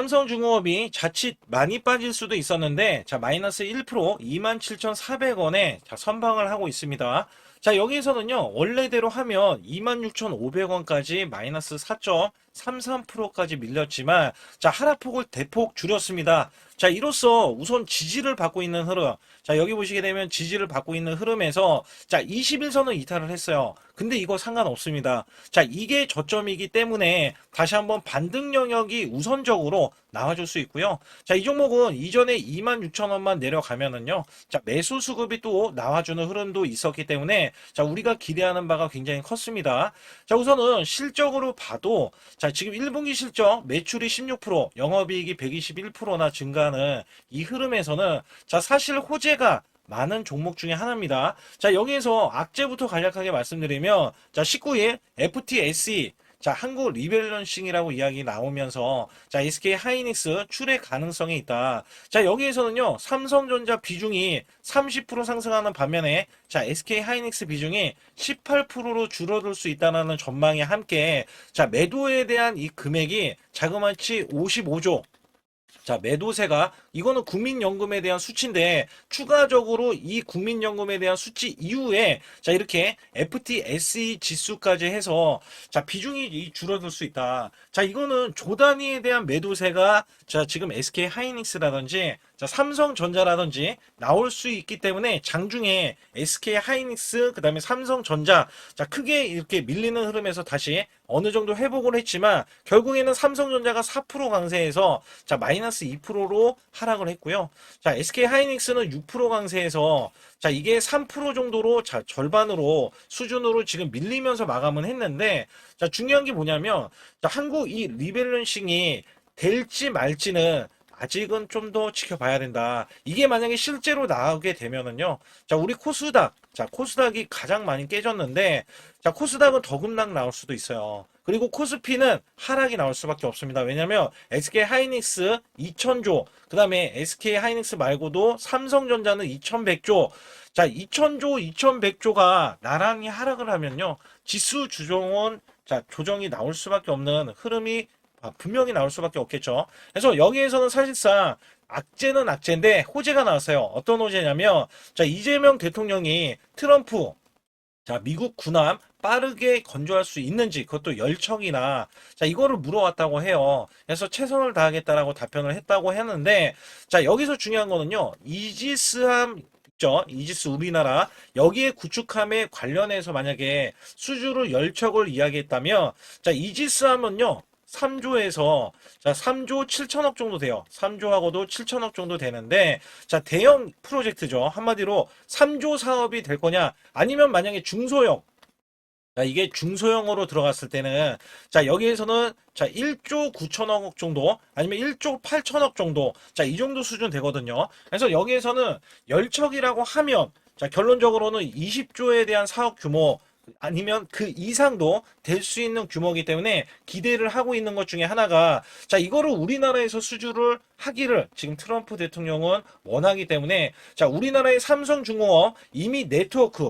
삼성중공업이 자칫 많이 빠질 수도 있었는데, 자, 마이너스 1%, 27,400원에 자, 선방을 하고 있습니다. 자, 여기에서는요, 원래대로 하면 26,500원까지 마이너스 4.33%까지 밀렸지만, 자, 하락폭을 대폭 줄였습니다. 자, 이로써 우선 지지를 받고 있는 흐름. 자, 여기 보시게 되면 지지를 받고 있는 흐름에서, 자, 21선을 이탈을 했어요. 근데 이거 상관없습니다. 자, 이게 저점이기 때문에 다시 한번 반등 영역이 우선적으로 나와줄 수 있고요. 자, 이 종목은 이전에 26,000원만 내려가면은요. 자, 매수 수급이 또 나와주는 흐름도 있었기 때문에 자, 우리가 기대하는 바가 굉장히 컸습니다. 자, 우선은 실적으로 봐도 자, 지금 1분기 실적 매출이 16%, 영업이익이 121%나 증가하는 이 흐름에서는 자, 사실 호재가 많은 종목 중에 하나입니다. 자, 여기에서 악재부터 간략하게 말씀드리면 자, 19일 FTSE 자, 한국 리밸런싱이라고 이야기 나오면서 자, SK 하이닉스 출회 가능성이 있다. 자, 여기에서는요. 삼성전자 비중이 30% 상승하는 반면에 자, SK 하이닉스 비중이 18%로 줄어들 수 있다는 전망에 함께 자, 매도에 대한 이 금액이 자그마치 55조 자, 매도세가 이거는 국민연금에 대한 수치인데 추가적으로 이 국민연금에 대한 수치 이후에 자, 이렇게 FTSE 지수까지 해서 자, 비중이 줄어들 수 있다. 자, 이거는 조 단위에 대한 매도세가 자, 지금 SK 하이닉스라든지 자, 삼성전자라든지 나올 수 있기 때문에 장중에 SK 하이닉스 그다음에 삼성전자 자, 크게 이렇게 밀리는 흐름에서 다시 어느 정도 회복을 했지만 결국에는 삼성전자가 4% 강세에서 자, 마이너스 2%로 하락을 했고요. 자, SK 하이닉스는 6% 강세에서 자, 이게 3% 정도로 자, 절반으로 수준으로 지금 밀리면서 마감은 했는데 자, 중요한 게 뭐냐면 자, 한국 이 리밸런싱이 될지 말지는 아직은 좀 더 지켜봐야 된다. 이게 만약에 실제로 나오게 되면은요. 자, 우리 코스닥. 자, 코스닥이 가장 많이 깨졌는데, 자, 코스닥은 더 급락 나올 수도 있어요. 그리고 코스피는 하락이 나올 수밖에 없습니다. 왜냐면 SK 하이닉스 2000조, 그 다음에 SK 하이닉스 말고도 삼성전자는 2100조. 자, 2000조, 2100조가 나란히 하락을 하면요. 지수 조정은 자, 조정이 나올 수밖에 없는 흐름이 분명히 나올 수밖에 없겠죠. 그래서 여기에서는 사실상 악재는 악재인데 호재가 나왔어요. 어떤 호재냐면 자, 이재명 대통령이 트럼프 자, 미국 군함 빠르게 건조할 수 있는지 그것도 열척이나 자, 이거를 물어왔다고 해요. 그래서 최선을 다하겠다라고 답변을 했다고 했는데 자, 여기서 중요한 거는요. 이지스함 있죠. 이지스 우리나라 여기에 구축함에 관련해서 만약에 수주를 열척을 이야기했다면 자, 이지스함은요. 3조에서 자 3조 7천억 정도 돼요. 3조하고도 7천억 정도 되는데 자, 대형 프로젝트죠. 한마디로 3조 사업이 될 거냐 아니면 만약에 중소형 자, 이게 중소형으로 들어갔을 때는 자, 여기에서는 자, 1조 9천억 정도 아니면 1조 8천억 정도 자, 이 정도 수준 되거든요. 그래서 여기에서는 열척이라고 하면 자, 결론적으로는 20조에 대한 사업 규모 아니면 그 이상도 될 수 있는 규모이기 때문에 기대를 하고 있는 것 중에 하나가 자, 이거를 우리나라에서 수주를 하기를 지금 트럼프 대통령은 원하기 때문에 자, 우리나라의 삼성중공업 이미 네트워크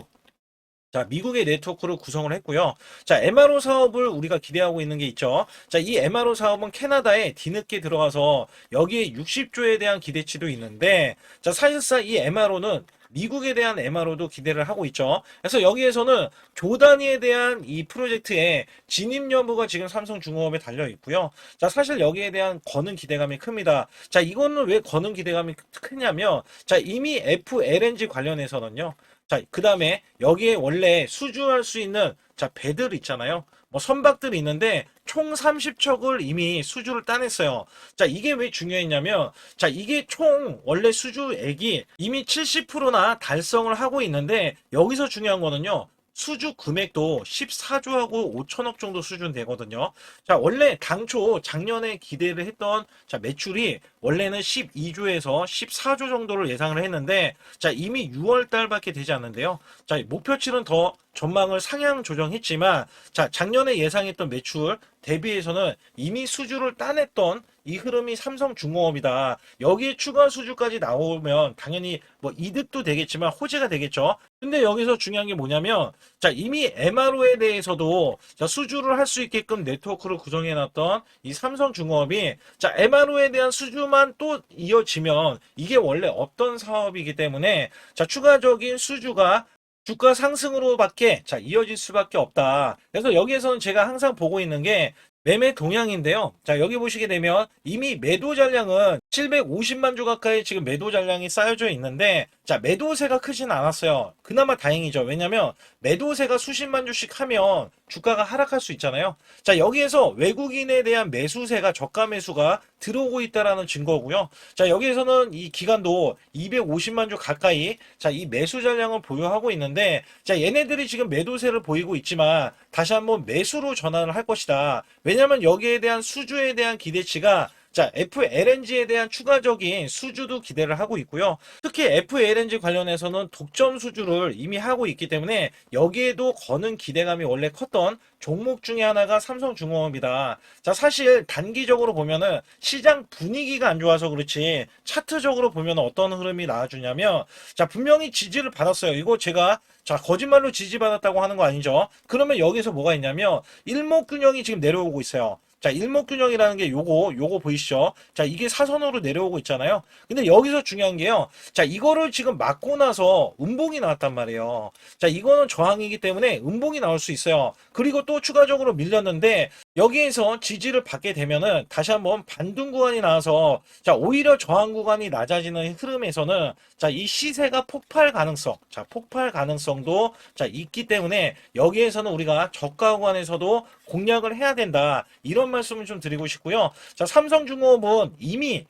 자, 미국의 네트워크를 구성을 했고요. 자, MRO 사업을 우리가 기대하고 있는 게 있죠. 자, 이 MRO 사업은 캐나다에 뒤늦게 들어가서 여기에 60조에 대한 기대치도 있는데 자, 사실상 이 MRO는 미국에 대한 MRO도 기대를 하고 있죠. 그래서 여기에서는 조 단위에 대한 이 프로젝트의 진입 여부가 지금 삼성중공업에 달려 있고요. 자, 사실 여기에 대한 거는 기대감이 큽니다. 자, 이거는 왜 거는 기대감이 크냐면 자, 이미 FLNG 관련해서는요. 자, 그 다음에 여기에 원래 수주할 수 있는 자, 배들 있잖아요. 뭐 선박들이 있는데 총 30척을 이미 수주를 따냈어요. 자, 이게 왜 중요했냐면 자, 이게 총 원래 수주액이 이미 70%나 달성을 하고 있는데 여기서 중요한 거는요. 수주 금액도 14조하고 5천억 정도 수준 되거든요. 자, 원래 당초 작년에 기대를 했던 자, 매출이 원래는 12조에서 14조 정도를 예상을 했는데 자, 이미 6월 달밖에 되지 않는데요. 자, 목표치는 더 전망을 상향 조정했지만 자, 작년에 예상했던 매출 대비해서는 이미 수주를 따냈던 이 흐름이 삼성중공업이다. 여기에 추가 수주까지 나오면 당연히 뭐 이득도 되겠지만 호재가 되겠죠. 근데 여기서 중요한 게 뭐냐면 자 이미 MRO에 대해서도 자 수주를 할 수 있게끔 네트워크를 구성해놨던 이 삼성중공업이 자 MRO에 대한 수주만 또 이어지면 이게 원래 없던 사업이기 때문에 자 추가적인 수주가 주가 상승으로밖에 자 이어질 수밖에 없다. 그래서 여기에서는 제가 항상 보고 있는 게 매매 동향인데요. 자 여기 보시게 되면 이미 매도 잔량은 750만 주 가까이 지금 매도 잔량이 쌓여져 있는데 자 매도세가 크진 않았어요. 그나마 다행이죠. 왜냐면 매도세가 수십만 주씩 하면 주가가 하락할 수 있잖아요. 자 여기에서 외국인에 대한 매수세가 저가 매수가 들어오고 있다라는 증거고요. 자 여기에서는 이 기간도 250만 주 가까이 자 이 매수 잔량을 보유하고 있는데 자 얘네들이 지금 매도세를 보이고 있지만 다시 한번 매수로 전환을 할 것이다. 왜냐면 여기에 대한 수주에 대한 기대치가 자, FLNG에 대한 추가적인 수주도 기대를 하고 있고요. 특히 FLNG 관련해서는 독점 수주를 이미 하고 있기 때문에 여기에도 거는 기대감이 원래 컸던 종목 중에 하나가 삼성중공업이다. 자, 사실 단기적으로 보면은 시장 분위기가 안 좋아서 그렇지 차트적으로 보면 어떤 흐름이 나와주냐면 자, 분명히 지지를 받았어요. 이거 제가 자, 거짓말로 지지받았다고 하는 거 아니죠? 그러면 여기서 뭐가 있냐면 일목균형이 지금 내려오고 있어요. 자, 일목균형이라는 게 요거 보이시죠? 자, 이게 사선으로 내려오고 있잖아요. 근데 여기서 중요한 게요. 자, 이거를 지금 맞고 나서 음봉이 나왔단 말이에요. 자, 이거는 저항이기 때문에 음봉이 나올 수 있어요. 그리고 또 추가적으로 밀렸는데 여기에서 지지를 받게 되면은 다시 한번 반등 구간이 나와서 자, 오히려 저항 구간이 낮아지는 흐름에서는 자, 이 시세가 폭발 가능성, 자, 폭발 가능성도 자, 있기 때문에 여기에서는 우리가 저가 구간에서도 공략을 해야 된다. 이런 말씀을 좀 드리고 싶고요. 자, 삼성중공업은 이미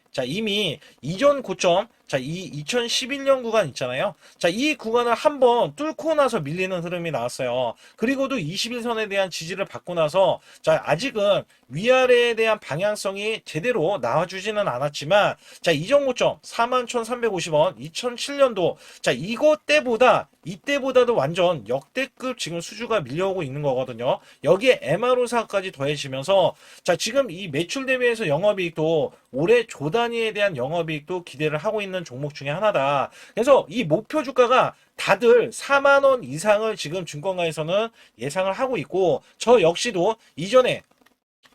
이전 고점, 자, 이 2011년 구간 있잖아요. 자, 이 구간을 한번 뚫고 나서 밀리는 흐름이 나왔어요. 그리고도 21선에 대한 지지를 받고 나서, 자, 아직은 위아래에 대한 방향성이 제대로 나와주지는 않았지만, 자, 이전 고점 41,350원, 2007년도, 자, 이때보다도 완전 역대급 지금 수주가 밀려오고 있는 거거든요. 여기에 MRO사까지 더해지면서, 자, 지금 이 매출 대비해서 영업이익도 올해 조 단위에 대한 영업이익도 기대를 하고 있는 종목 중에 하나다. 그래서 이 목표 주가가 다들 4만 원 이상을 지금 증권가에서는 예상을 하고 있고 저 역시도 이전에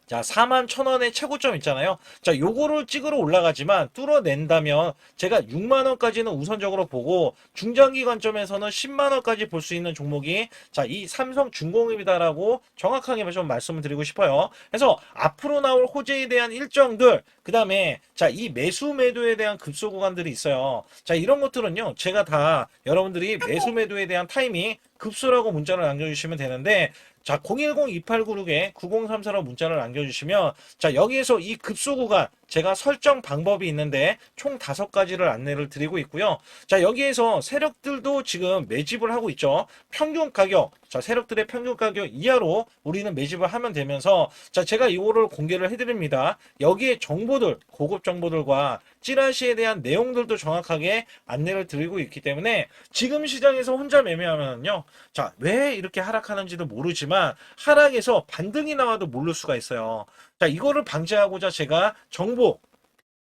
자, 41,000원의 최고점 있잖아요. 자, 요거를 찍으러 올라가지만 뚫어낸다면 제가 6만원까지는 우선적으로 보고 중장기 관점에서는 10만원까지 볼 수 있는 종목이 자, 이 삼성중공업이다라고 정확하게 좀 말씀을 드리고 싶어요. 그래서 앞으로 나올 호재에 대한 일정들, 그 다음에 자, 이 매수 매도에 대한 급소 구간들이 있어요. 자, 이런 것들은요, 제가 다 여러분들이 매수 매도에 대한 타이밍 급소라고 문자를 남겨주시면 되는데 자, 010-2896-9034로 문자를 남겨주시면 자, 여기에서 이 급소 구간 제가 설정 방법이 있는데 총 5가지를 안내를 드리고 있고요. 자, 여기에서 세력들도 지금 매집을 하고 있죠. 평균 가격, 자, 세력들의 평균 가격 이하로 우리는 매집을 하면 되면서 자, 제가 이거를 공개를 해드립니다. 여기에 정보들, 고급 정보들과 찌라시에 대한 내용들도 정확하게 안내를 드리고 있기 때문에 지금 시장에서 혼자 매매하면요. 자, 왜 이렇게 하락하는지도 모르지만 하락에서 반등이 나와도 모를 수가 있어요. 자, 이거를 방지하고자 제가 정보,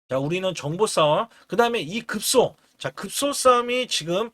자, 우리는 정보 싸움, 그 다음에 이 급소, 자, 급소 싸움이 지금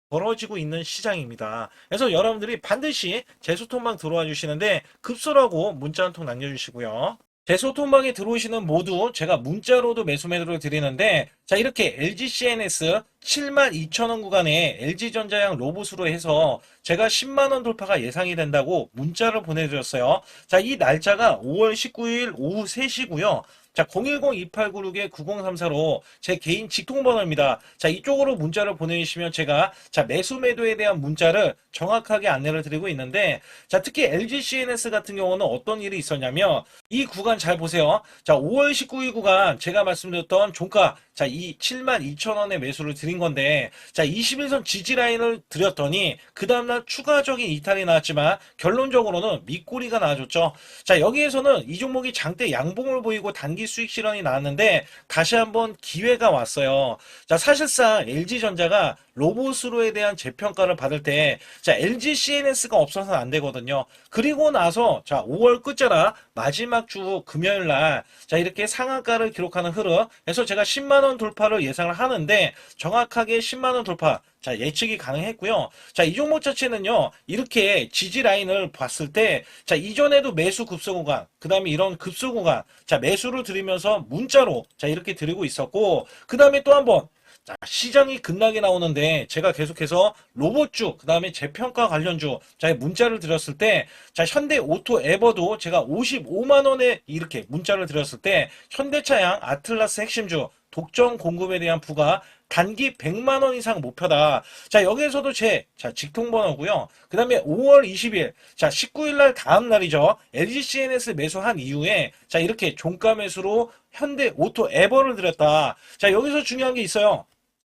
벌어지고 있는 시장입니다. 그래서 여러분들이 반드시 제 소통방 들어와 주시는데 급소라고 문자 한 통 남겨주시고요. 제 소통방에 들어오시는 모두 제가 문자로도 매수 매도를 드리는데 자 이렇게 LGCNS 72,000원 구간에 LG전자양 로봇으로 해서 제가 10만원 돌파가 예상이 된다고 문자를 보내드렸어요. 자, 이 날짜가 5월 19일 오후 3시고요. 자, 010-2896-9034로 제 개인 직통번호입니다. 자, 이쪽으로 문자를 보내주시면 제가 자, 매수 매도에 대한 문자를 정확하게 안내를 드리고 있는데 자, 특히 LGCNS 같은 경우는 어떤 일이 있었냐면 이 구간 잘 보세요. 자, 5월 19일 구간 제가 말씀드렸던 종가 자, 이 72,000원의 매수를 드린 건데 자, 21선 지지 라인을 드렸더니 그 다음날 추가적인 이탈이 나왔지만 결론적으로는 밑꼬리가 나와줬죠. 자, 여기에서는 이 종목이 장대 양봉을 보이고 단기 단기 수익 실현이 나왔는데 다시 한번 기회가 왔어요. 자, 사실상 LG전자가 로봇으로에 대한 재평가를 받을 때, 자, LG CNS가 없어서는 안 되거든요. 그리고 나서, 자, 5월 끝자락 마지막 주 금요일 날, 자, 이렇게 상한가를 기록하는 흐름. 그래서 제가 10만원 돌파를 예상을 하는데, 정확하게 10만원 돌파. 자, 예측이 가능했고요. 자, 이 종목 자체는요, 이렇게 지지 라인을 봤을 때, 자, 이전에도 매수 급소 구간, 그 다음에 이런 급소 구간, 자, 매수를 드리면서 문자로, 자, 이렇게 드리고 있었고, 그 다음에 또 한번, 자, 시장이 급락이 나오는데 제가 계속해서 로봇주, 그 다음에 재평가 관련주, 자, 문자를 드렸을 때, 자, 현대 오토 에버도 제가 55만원에 이렇게 문자를 드렸을 때, 현대차양 아틀라스 핵심주, 독점 공급에 대한 부가 단기 100만원 이상 목표다. 자, 여기에서도 자, 직통번호고요. 그 다음에 5월 20일, 자, 19일 날 다음 날이죠. LG CNS 매수한 이후에, 자, 이렇게 종가 매수로 현대 오토 에버를 드렸다. 자, 여기서 중요한 게 있어요.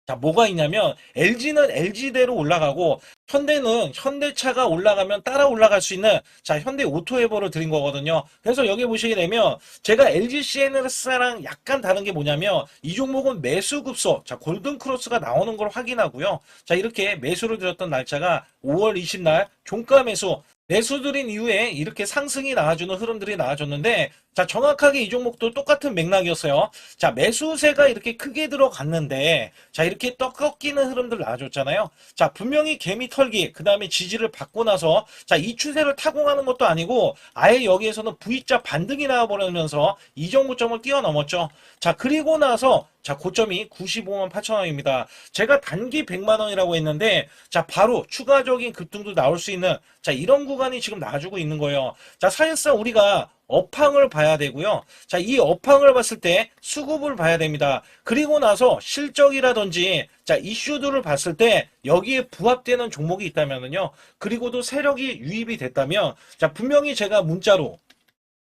자, 뭐가 있냐면 LG는 LG대로 올라가고 현대는 현대차가 올라가면 따라 올라갈 수 있는, 자, 현대 오토에버를 드린 거거든요. 그래서 여기 보시게 되면 제가 LG CNS랑 약간 다른 게 뭐냐면 이 종목은 매수 급소, 자, 골든 크로스가 나오는 걸 확인하고요. 자, 이렇게 매수를 드렸던 날짜가 5월 20날 종가 매수 드린 이후에 이렇게 상승이 나와주는 흐름들이 나와줬는데, 자, 정확하게 이 종목도 똑같은 맥락이었어요. 자, 매수세가 이렇게 크게 들어갔는데, 자, 이렇게 떡 꺾이는 흐름들 나와줬잖아요. 자, 분명히 개미 털기, 그 다음에 지지를 받고 나서, 자, 이 추세를 타공하는 것도 아니고, 아예 여기에서는 V자 반등이 나와버리면서 이 정도점을 뛰어넘었죠. 자, 그리고 나서, 자, 고점이 95만 8천 원입니다. 제가 단기 100만 원이라고 했는데, 자, 바로 추가적인 급등도 나올 수 있는, 자, 이런 구간이 지금 나와주고 있는 거예요. 자, 사실상 우리가 업황을 봐야 되고요. 자, 이 업황을 봤을 때 수급을 봐야 됩니다. 그리고 나서 실적이라든지, 자, 이슈들을 봤을 때 여기에 부합되는 종목이 있다면은요. 그리고도 세력이 유입이 됐다면, 자, 분명히 제가 문자로,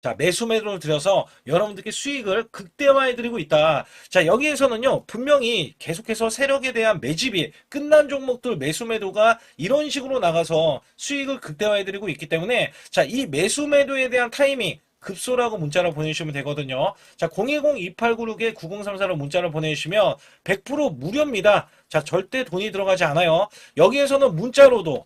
자, 매수 매도를 들여서 여러분들께 수익을 극대화해 드리고 있다. 자, 여기에서는요, 분명히 계속해서 세력에 대한 매집이 끝난 종목들 매수 매도가 이런 식으로 나가서 수익을 극대화해 드리고 있기 때문에, 자, 이 매수 매도에 대한 타이밍, 급소라고 문자를 보내주시면 되거든요. 자, 010-2896-9034로 문자를 보내주시면 100% 무료입니다. 자, 절대 돈이 들어가지 않아요. 여기에서는 문자로도,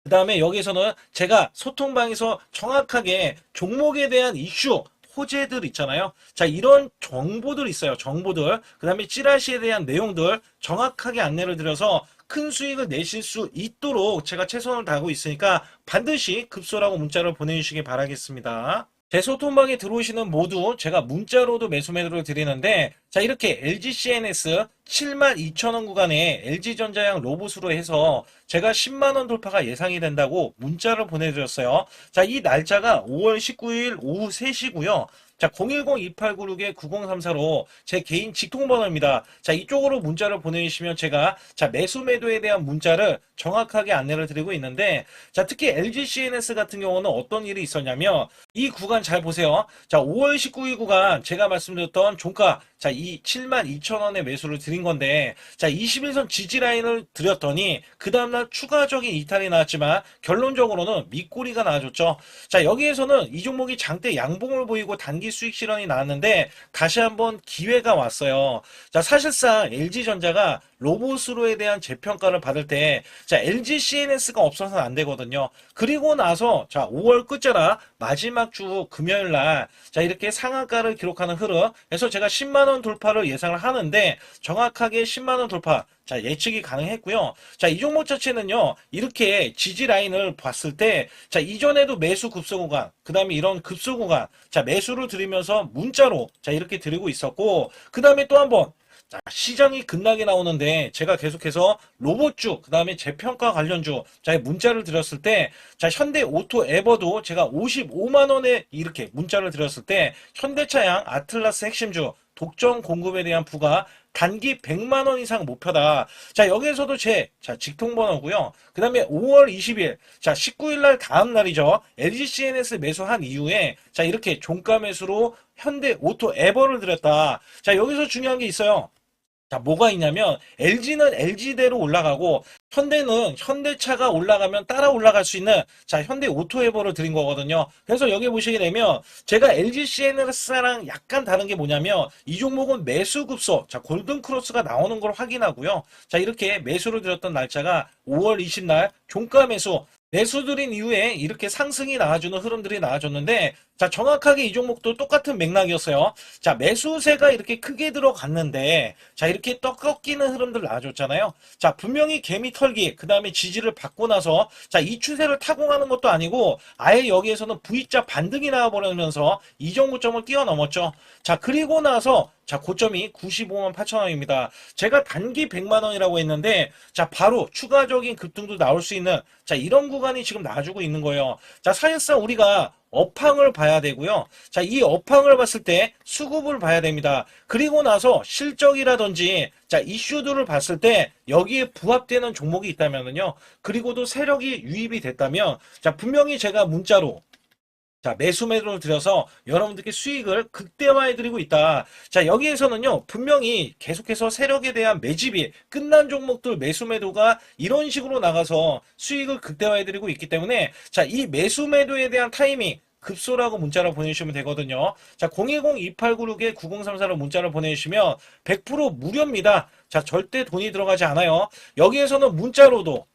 그 다음에 여기서는 제가 소통방에서 정확하게 종목에 대한 이슈, 호재들 있잖아요. 자, 이런 정보들 있어요. 정보들. 그 다음에 찌라시에 대한 내용들 정확하게 안내를 드려서 큰 수익을 내실 수 있도록 제가 최선을 다하고 있으니까 반드시 급소라고 문자를 보내주시기 바라겠습니다. 제 소통방에 들어오시는 모두 제가 문자로도 매수 매도를 드리는데, 자, 이렇게 LG CNS 72,000원 구간에 LG전자양 로봇으로 해서 제가 10만원 돌파가 예상이 된다고 문자를 보내드렸어요. 자, 이 날짜가 5월 19일 오후 3시고요. 자, 010-2896-9034로 제 개인 직통번호입니다. 자, 이쪽으로 문자를 보내주시면 제가, 자, 매수 매도에 대한 문자를 정확하게 안내를 드리고 있는데, 자, 특히 LG CNS 같은 경우는 어떤 일이 있었냐면 이 구간 잘 보세요. 자, 5월 19일 구간 제가 말씀드렸던 종가, 자, 이 72,000원의 매수를 드린 건데, 자, 21선 지지 라인을 드렸더니 그 다음날 추가적인 이탈이 나왔지만 결론적으로는 밑꼬리가 나와줬죠. 자, 여기에서는 이 종목이 장대 양봉을 보이고 단기 수익 실현이 나왔는데 다시 한번 기회가 왔어요. 자, 사실상 LG전자가 로봇으로에 대한 재평가를 받을 때, 자, LG CNS가 없어서는 안 되거든요. 그리고 나서, 자, 5월 끝자락 마지막 주 금요일 날, 자, 이렇게 상한가를 기록하는 흐름. 그래서 제가 10만원 돌파를 예상을 하는데 정확하게 10만원 돌파, 자, 예측이 가능했고요. 자, 이 종목 자체는요, 이렇게 지지 라인을 봤을 때, 자, 이전에도 매수 급소 구간, 그 다음에 이런 급소 구간, 자, 매수를 드리면서 문자로, 자, 이렇게 드리고 있었고, 그 다음에 또 한번, 자, 시장이 급락이 나오는데 제가 계속해서 로봇주, 그 다음에 재평가 관련주, 자, 문자를 드렸을 때, 자, 현대 오토 에버도 제가 55만원에 이렇게 문자를 드렸을 때, 현대차양 아틀라스 핵심주, 독점 공급에 대한 부가 단기 100만원 이상 목표다. 자, 여기에서도 자, 직통번호고요. 그 다음에 5월 20일, 자, 19일 날 다음 날이죠. LG CNS 매수한 이후에, 자, 이렇게 종가 매수로 현대 오토 에버를 드렸다. 자, 여기서 중요한 게 있어요. 자, 뭐가 있냐면 LG는 LG대로 올라가고 현대는 현대차가 올라가면 따라 올라갈 수 있는 자, 현대 오토에버를 드린 거거든요. 그래서 여기 보시게 되면 제가 LG CNS랑 약간 다른 게 뭐냐면 이 종목은 매수 급소, 자, 골든 크로스가 나오는 걸 확인하고요. 자, 이렇게 매수를 드렸던 날짜가 5월 20날 종가 매수 매수드린 이후에 이렇게 상승이 나와주는 흐름들이 나와줬는데 자, 정확하게 이 종목도 똑같은 맥락이었어요. 자, 매수세가 이렇게 크게 들어갔는데 자, 이렇게 떡 꺾이는 흐름들 나와줬잖아요. 자, 분명히 개미 털기 그 다음에 지지를 받고 나서 자, 이 추세를 타공하는 것도 아니고 아예 여기에서는 V자 반등이 나와버리면서 이 정도점을 뛰어넘었죠. 자, 그리고 나서 자, 고점이 95만 8천 원입니다. 제가 단기 100만 원이라고 했는데 자, 바로 추가적인 급등도 나올 수 있는 자, 이런 구간이 지금 나와주고 있는 거예요. 자, 사실상 우리가 업황을 봐야 되고요. 자, 이 업황을 봤을 때 수급을 봐야 됩니다. 그리고 나서 실적이라든지 자, 이슈들을 봤을 때 여기에 부합되는 종목이 있다면은요. 그리고도 세력이 유입이 됐다면 자, 분명히 제가 문자로 자, 매수 매도를 들여서 여러분들께 수익을 극대화해 드리고 있다. 자, 여기에서는요, 분명히 계속해서 세력에 대한 매집이 끝난 종목들 매수 매도가 이런 식으로 나가서 수익을 극대화해 드리고 있기 때문에 자, 이 매수 매도에 대한 타이밍 급소라고 문자를 보내주시면 되거든요. 자, 010-2896-9034로 문자를 보내주시면 100% 무료입니다. 자, 절대 돈이 들어가지 않아요. 여기에서는 문자로도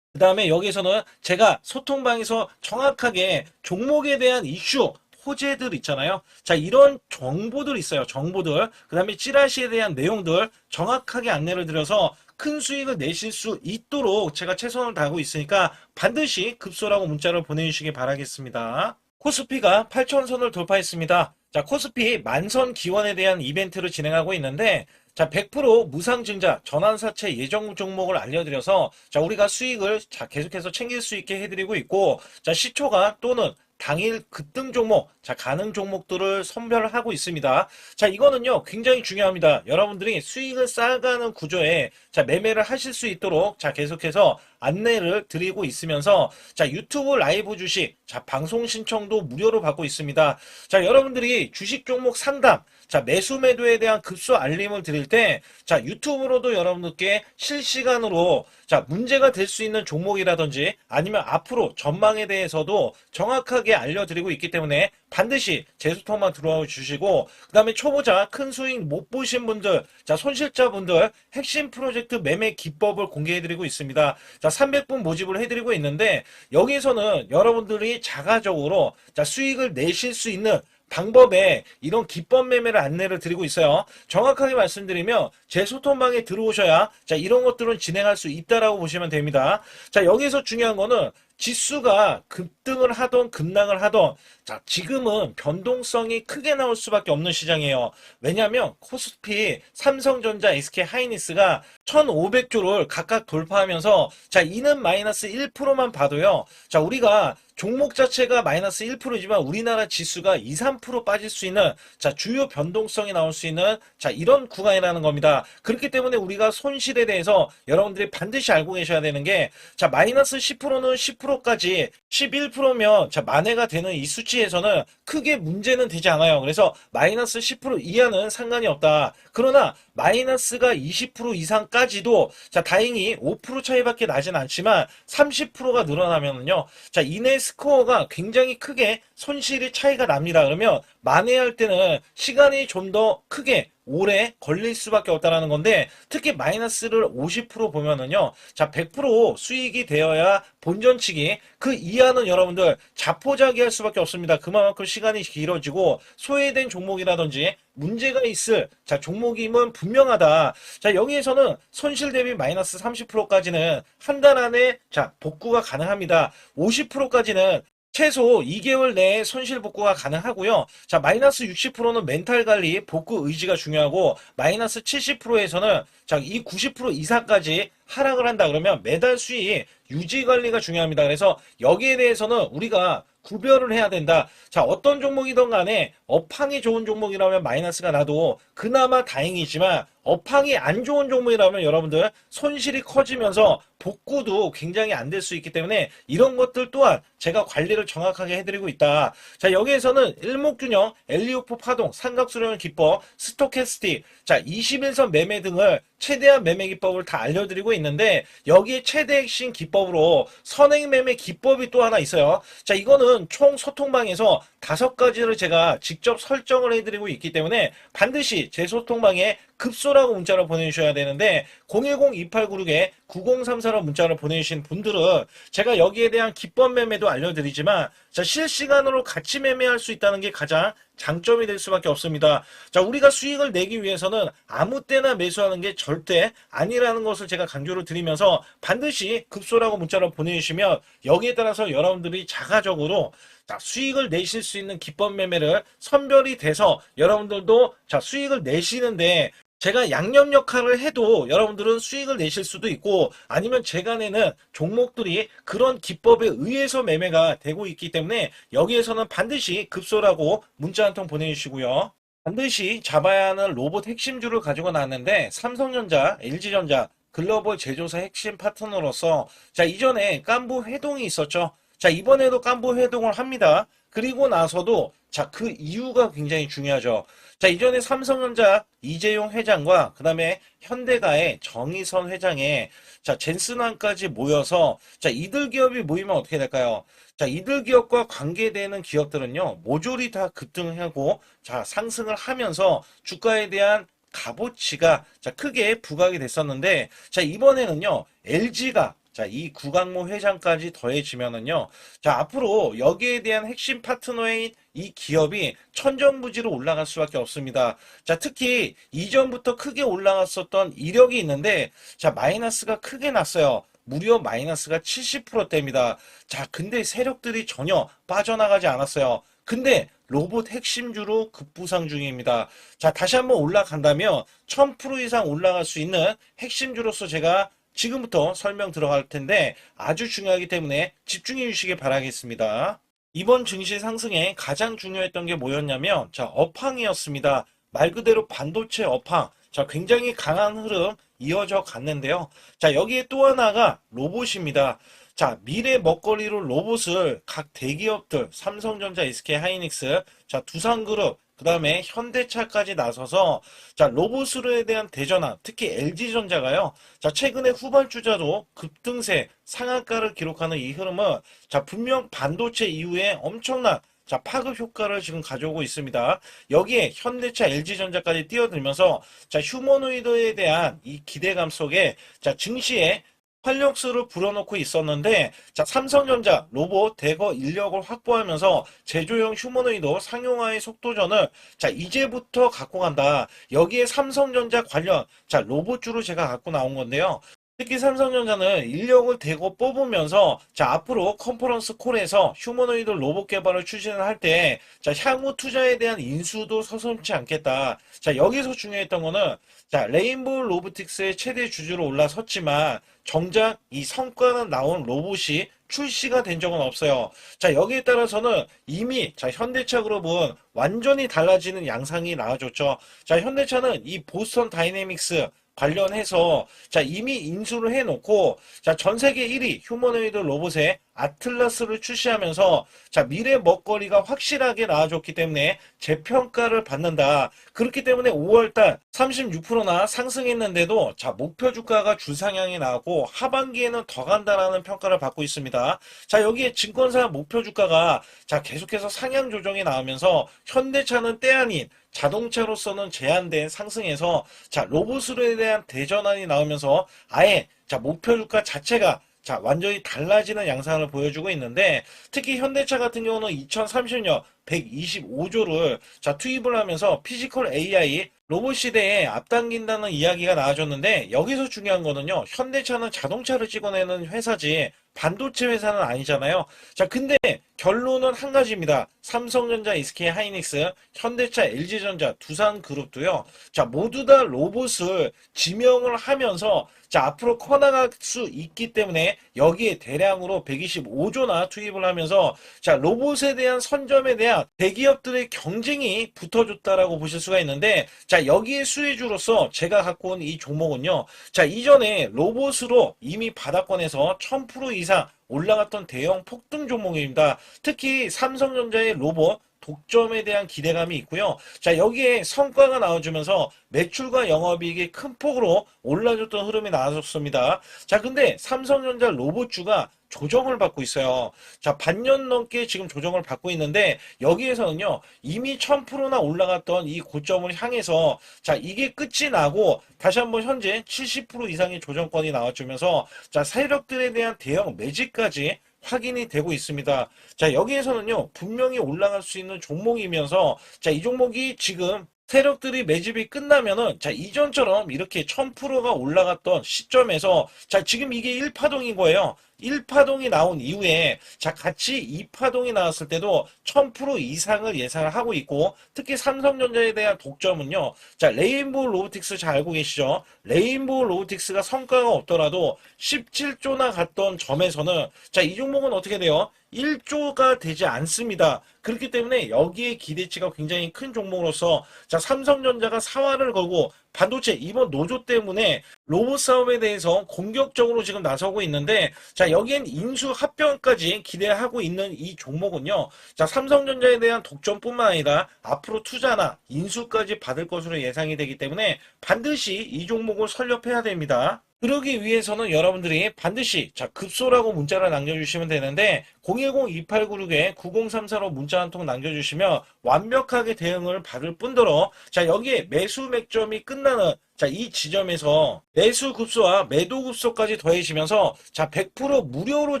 그 다음에 여기서는 제가 소통방에서 정확하게 종목에 대한 이슈, 호재들 있잖아요. 자, 이런 정보들 있어요. 정보들. 그 다음에 찌라시에 대한 내용들 정확하게 안내를 드려서 큰 수익을 내실 수 있도록 제가 최선을 다하고 있으니까 반드시 급소라고 문자를 보내주시기 바라겠습니다. 코스피가 8천선을 돌파했습니다. 자, 코스피 만선 기원에 대한 이벤트를 진행하고 있는데 자, 100% 무상증자 전환사채 예정 종목을 알려드려서 자, 우리가 수익을 자, 계속해서 챙길 수 있게 해드리고 있고 자, 시초가 또는 당일 급등 종목, 자, 가능 종목들을 선별하고 있습니다. 자, 이거는요, 굉장히 중요합니다. 여러분들이 수익을 쌓아가는 구조에, 자, 매매를 하실 수 있도록, 자, 계속해서 안내를 드리고 있으면서, 자, 유튜브 라이브 주식, 자, 방송 신청도 무료로 받고 있습니다. 자, 여러분들이 주식 종목 상담, 자, 매수 매도에 대한 급소 알림을 드릴 때, 자, 유튜브로도 여러분들께 실시간으로, 자, 문제가 될 수 있는 종목이라든지 아니면 앞으로 전망에 대해서도 정확하게 알려드리고 있기 때문에 반드시 제 소통만 들어와 주시고 그 다음에 초보자 큰 수익 못 보신 분들 자 손실자분들 핵심 프로젝트 매매 기법을 공개해드리고 있습니다. 자 300분 모집을 해드리고 있는데 여기에서는 여러분들이 자가적으로 자 수익을 내실 수 있는 방법에 이런 기법 매매를 안내를 드리고 있어요. 정확하게 말씀드리면 제 소통방에 들어오셔야 자 이런 것들은 진행할 수 있다라고 보시면 됩니다. 자 여기서 중요한 거는 지수가 급등을 하던 급락을 하던 자 지금은 변동성이 크게 나올 수밖에 없는 시장이에요. 왜냐하면 코스피, 삼성전자, SK하이닉스가 1500조를 각각 돌파하면서 자 이는 마이너스 1%만 봐도요. 자 우리가 종목 자체가 마이너스 1%지만 우리나라 지수가 2, 3% 빠질 수 있는 자 주요 변동성이 나올 수 있는 자 이런 구간이라는 겁니다. 그렇기 때문에 우리가 손실에 대해서 여러분들이 반드시 알고 계셔야 되는 게 자 마이너스 10%는 10%까지 11%면 자 만회가 되는 이 수치에서는 크게 문제는 되지 않아요. 그래서 마이너스 10% 이하는 상관이 없다. 그러나 마이너스가 20% 이상까지도 자 다행히 5% 차이밖에 나진 않지만 30%가 늘어나면은요. 자 이내 스코어가 굉장히 크게 손실이 차이가 납니다. 그러면 만회할 때는 시간이 좀 더 크게 오래 걸릴 수밖에 없다라는 건데 특히 마이너스를 50% 보면은요. 자 100% 수익이 되어야 본전치기 그 이하는 여러분들 자포자기할 수밖에 없습니다. 그만큼 시간이 길어지고 소외된 종목이라든지 문제가 있을 자 종목임은 분명하다. 자 여기에서는 손실 대비 마이너스 30%까지는 한 달 안에 자 복구가 가능합니다. 50%까지는 최소 2개월 내에 손실 복구가 가능하고요. 자, 마이너스 60%는 멘탈 관리, 복구 의지가 중요하고, 마이너스 70%에서는 자, 이 90% 이상까지 하락을 한다 그러면 매달 수익 유지 관리가 중요합니다. 그래서 여기에 대해서는 우리가 구별을 해야 된다. 자, 어떤 종목이든 간에 업황이 좋은 종목이라면 마이너스가 나도 그나마 다행이지만 업황이 안 좋은 종목이라면 여러분들 손실이 커지면서 복구도 굉장히 안 될 수 있기 때문에 이런 것들 또한 제가 관리를 정확하게 해드리고 있다. 자, 여기에서는 일목균형, 엘리오프 파동, 삼각수렴 기법, 스토캐스틱, 자, 21선 매매 등을 최대한 매매 기법을 다 알려드리고 있는데 여기에 최대 핵심 기법으로 선행 매매 기법이 또 하나 있어요. 자, 이거는 총 소통방에서 5가지를 제가 직접 설정을 해드리고 있기 때문에 반드시 제 소통방에 급소라고 문자를 보내주셔야 되는데 010-2896-9034로 문자를 보내주신 분들은 제가 여기에 대한 기법 매매도 알려드리지만 자, 실시간으로 같이 매매할 수 있다는 게 가장 장점이 될 수밖에 없습니다. 자, 우리가 수익을 내기 위해서는 아무 때나 매수하는 게 절대 아니라는 것을 제가 강조를 드리면서 반드시 급소라고 문자를 보내주시면 여기에 따라서 여러분들이 자가적으로 자, 수익을 내실 수 있는 기법 매매를 선별이 돼서 여러분들도 자, 수익을 내시는데 제가 양념 역할을 해도 여러분들은 수익을 내실 수도 있고 아니면 제가 내는 종목들이 그런 기법에 의해서 매매가 되고 있기 때문에 여기에서는 반드시 급소라고 문자 한 통 보내주시고요. 반드시 잡아야 하는 로봇 핵심주를 가지고 나왔는데 삼성전자, LG전자, 글로벌 제조사 핵심 파트너로서 자, 이전에 깐부 회동이 있었죠. 자, 이번에도 깐부 회동을 합니다. 그리고 나서도 자, 그 이유가 굉장히 중요하죠. 자, 이전에 삼성전자 이재용 회장과 그 다음에 현대가의 정의선 회장의 자, 젠슨왕까지 모여서 자, 이들 기업이 모이면 어떻게 될까요? 자, 이들 기업과 관계되는 기업들은요, 모조리 다 급등하고 자, 상승을 하면서 주가에 대한 값어치가 자, 크게 부각이 됐었는데 자, 이번에는요, LG가 자, 이 구강모 회장까지 더해지면은요, 자, 앞으로 여기에 대한 핵심 파트너인 이 기업이 천정부지로 올라갈 수밖에 없습니다. 자, 특히 이전부터 크게 올라갔었던 이력이 있는데, 자, 마이너스가 크게 났어요. 무려 마이너스가 70%대입니다. 자, 근데 세력들이 전혀 빠져나가지 않았어요. 근데 로봇 핵심주로 급부상 중입니다. 자, 다시 한번 올라간다면 1000% 이상 올라갈 수 있는 핵심주로서 제가 지금부터 설명 들어갈 텐데 아주 중요하기 때문에 집중해 주시길 바라겠습니다. 이번 증시 상승에 가장 중요했던 게 뭐였냐면 자, 업황이었습니다. 말 그대로 반도체 업황. 자, 굉장히 강한 흐름 이어져 갔는데요. 자, 여기에 또 하나가 로봇입니다. 자, 미래 먹거리로 로봇을 각 대기업들 삼성전자, SK하이닉스, 자, 두산그룹, 그 다음에 현대차까지 나서서 자, 로봇으로에 대한 대전환, 특히 LG전자가요. 자, 최근에 후발주자도 급등세, 상한가를 기록하는 이 흐름은 자, 분명 반도체 이후에 엄청난 자, 파급 효과를 지금 가져오고 있습니다. 여기에 현대차, LG전자까지 뛰어들면서 자, 휴머노이드에 대한 이 기대감 속에 자, 증시에 활력소를 불어넣고 있었는데 자, 삼성전자 로봇 대거 인력을 확보하면서 제조용 휴머노이드 상용화의 속도전을 자, 이제부터 갖고 간다. 여기에 삼성전자 관련 자, 로봇주로 제가 갖고 나온 건데요. 특히 삼성전자는 인력을 대거 뽑으면서 자, 앞으로 컨퍼런스 콜에서 휴머노이드 로봇 개발을 추진을 할 때 자, 향후 투자에 대한 인수도 서슴지 않겠다. 자, 여기서 중요했던 거는 자, 레인보우 로보틱스의 최대 주주로 올라섰지만 정작 이 성과는 나온 로봇이 출시가 된 적은 없어요. 자, 여기에 따라서는 이미 자, 현대차 그룹은 완전히 달라지는 양상이 나와줬죠. 자, 현대차는 이 보스턴 다이내믹스 관련해서 자, 이미 인수를 해놓고 자, 전 세계 1위 휴머노이드 로봇의 아틀라스를 출시하면서 자, 미래 먹거리가 확실하게 나와줬기 때문에 재평가를 받는다. 그렇기 때문에 5월달 36%나 상승했는데도 자, 목표 주가가 주상향이 나왔고 하반기에는 더 간다라는 평가를 받고 있습니다. 자, 여기에 증권사 목표 주가가 자, 계속해서 상향 조정이 나오면서 현대차는 때 아닌 자동차로서는 제한된 상승에서 자, 로봇으로에 대한 대전환이 나오면서 아예 자, 목표 주가 자체가 자, 완전히 달라지는 양상을 보여주고 있는데 특히 현대차 같은 경우는 2030년 125조를 자, 투입을 하면서 피지컬 AI 로봇 시대에 앞당긴다는 이야기가 나와줬는데 여기서 중요한 거는요. 현대차는 자동차를 찍어내는 회사지 반도체 회사는 아니잖아요. 자, 근데 결론은 한 가지입니다. 삼성전자, SK 하이닉스, 현대차, LG전자, 두산그룹도요. 자, 모두 다 로봇을 지명을 하면서 자, 앞으로 커나갈 수 있기 때문에 여기에 대량으로 125조나 투입을 하면서 자, 로봇에 대한 선점에 대한 대기업들의 경쟁이 붙어줬다라고 보실 수가 있는데 자, 여기에 수혜주로서 제가 갖고 온 이 종목은요. 자, 이전에 로봇으로 이미 바닥권에서 1000% 이상 올라갔던 대형 폭등 종목입니다. 특히 삼성전자의 로봇 독점에 대한 기대감이 있고요. 자, 여기에 성과가 나와주면서 매출과 영업이익이 큰 폭으로 올라줬던 흐름이 나왔습니다. 자, 근데 삼성전자 로봇주가 조정을 받고 있어요. 자, 반년 넘게 지금 조정을 받고 있는데 여기에서는요, 이미 1000%나 올라갔던 이 고점을 향해서 자, 이게 끝이 나고 다시 한번 현재 70% 이상의 조정권이 나와주면서 자, 세력들에 대한 대형 매집까지 확인이 되고 있습니다. 자, 여기에서는요, 분명히 올라갈 수 있는 종목이면서 자, 이 종목이 지금 세력들이 매집이 끝나면은 자, 이전처럼 이렇게 1000%가 올라갔던 시점에서 자, 지금 이게 1파동인 거예요. 1파동이 나온 이후에 자, 같이 2파동이 나왔을 때도 1000% 이상을 예상을 하고 있고 특히 삼성전자에 대한 독점은요. 자, 레인보우 로보틱스 잘 알고 계시죠? 레인보우 로보틱스가 성과가 없더라도 17조나 갔던 점에서는 자, 이 종목은 어떻게 돼요? 1조가 되지 않습니다. 그렇기 때문에 여기에 기대치가 굉장히 큰 종목으로서 자, 삼성전자가 사활을 걸고 반도체 이번 노조 때문에 로봇 사업에 대해서 공격적으로 지금 나서고 있는데 자, 여기엔 인수 합병까지 기대하고 있는 이 종목은요. 자, 삼성전자에 대한 독점뿐만 아니라 앞으로 투자나 인수까지 받을 것으로 예상이 되기 때문에 반드시 이 종목을 설립해야 됩니다. 그러기 위해서는 여러분들이 반드시 자, 급소라고 문자를 남겨주시면 되는데 010-2896-9034로 문자 한 통 남겨주시면 완벽하게 대응을 받을 뿐더러 자, 여기에 매수 맥점이 끝나는 자, 이 지점에서 매수 급소와 매도 급소까지 더해지면서 자, 100% 무료로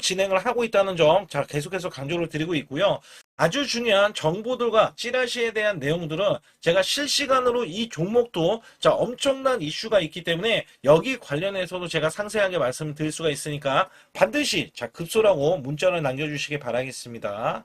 진행을 하고 있다는 점 자, 계속해서 강조를 드리고 있고요. 아주 중요한 정보들과 찌라시에 대한 내용들은 제가 실시간으로 이 종목도 자, 엄청난 이슈가 있기 때문에 여기 관련해서도 제가 상세하게 말씀드릴 수가 있으니까 반드시 자, 급소라고 문자를 남겨주시기 바라겠습니다.